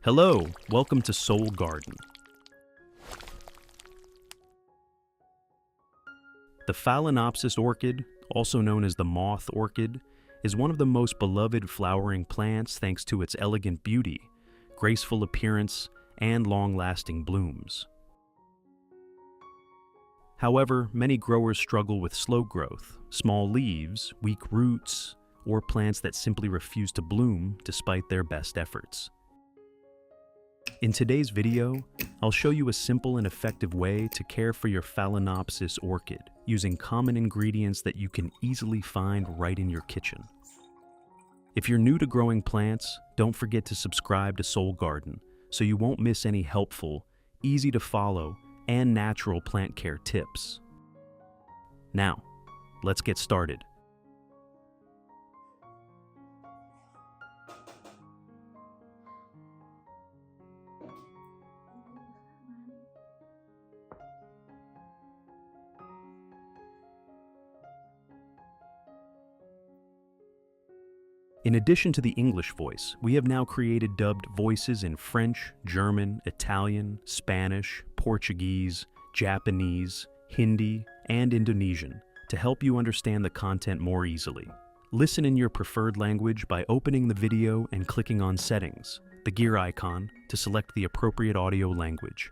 Hello, welcome to Soul Garden. The Phalaenopsis orchid, also known as the moth orchid, is one of the most beloved flowering plants thanks to its elegant beauty, graceful appearance, and long-lasting blooms. However, many growers struggle with slow growth, small leaves, weak roots, or plants that simply refuse to bloom despite their best efforts. In today's video, I'll show you a simple and effective way to care for your Phalaenopsis orchid using common ingredients that you can easily find right in your kitchen. If you're new to growing plants, don't forget to subscribe to Soul Garden so you won't miss any helpful, easy to follow, and natural plant care tips. Now, let's get started. In addition to the English voice, we have now created dubbed voices in French, German, Italian, Spanish, Portuguese, Japanese, Hindi, and Indonesian to help you understand the content more easily. Listen in your preferred language by opening the video and clicking on Settings, the gear icon, to select the appropriate audio language.